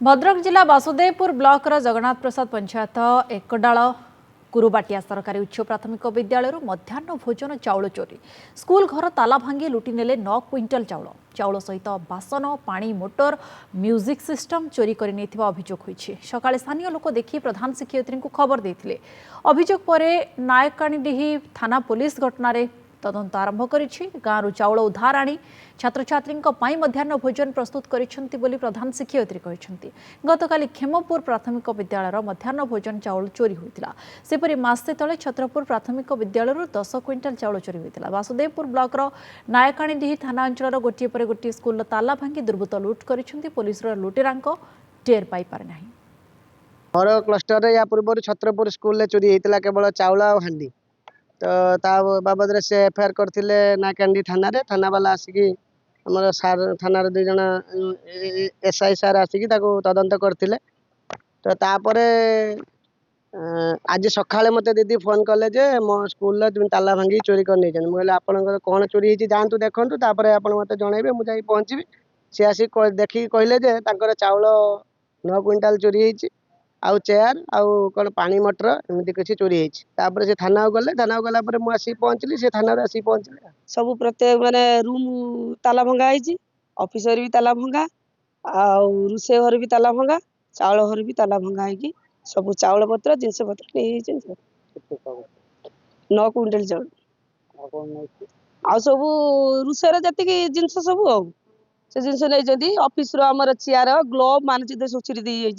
भद्रक जिला वासुदेवपुर ब्लॉक जगन्नाथ प्रसाद पंचायत एकडाल कुरुबाटिया सरकारी उच्च प्राथमिक विद्यालय मध्याह्न भोजन चाउल चोरी। स्कूल घर ताला भांगी लुटि नेले 9 क्विंटल चाउल सहित बासन पानी मोटर म्यूजिक सिस्टम चोरी कर अभियोग होइछि। सकाळे स्थानीय लोक देखि प्रधान शिक्षयित्री को खबर देथिले। अभियोग परे नायकाणीडीही थाना पुलिस घटना तदंत आरंभ करिछि। गाँव चाउल उद्धार आनी छात्र छात्री मध्याह्न भोजन प्रस्तुत करिसेंति बोली प्रधान शिक्षयित्री कहिसेंति। गतकाली खेमपुर प्राथमिक विद्यालय मध्याह्न भोजन चाउल चोरी होइतिला। सेपरि मासे तले छत्रपुर प्राथमिक विद्यालय 10 क्विंटल चाउल चोरी होइतिला। वासुदेवपुर ब्लॉक नायकाणीडीही थाना अंचल गोटे पर गोटे स्कूल ताला भांगी दुर्बृत्त लुट करिसेंति। पुलिस लुटेरांक टेर पाई पारे नाही। मोर क्लस्टर या पूर्व छत्रपुर स्कूल चोरी होता केवल चाउल आ हांडी तो ता बाबद से एफआईआर करते नायकांडी थाना वाला आसिकी आमर सार थाना दुई जन एसआई सार आसिकी तदंत करते तो तापर आज सकाଳେ मते दीदी फोन कले जे मो स्कूल तुम ताला भांगी चोरी कर नहीं मुझे आपंकर कौन चोरी होती जातु देखु आप मत जनइबे मुझे पहुँची सी आसी देखिए कहले जे चाउल 9 क्विंटाल चोरी होती आउ चेयर आउ कौन पानी मोटर एमती किसी चोरी होती से थाना गला मुझे पहुँचली से थाना आसी पहुँचले सब प्रत्येक माने रूम ताला भंगा है ऑफिसर भी ताला भंगा रुसे घर भी ताला भंगा चाउल घर भी ताला भंगा है सब चाउल पत्र जिनस पत्र नहीं 9 क्विंटल चाउल आ सब रुसेर जी जिनस सब से जिनस नहीं ऑफिस आमर चेयर ग्लोव मान सब चोरी दे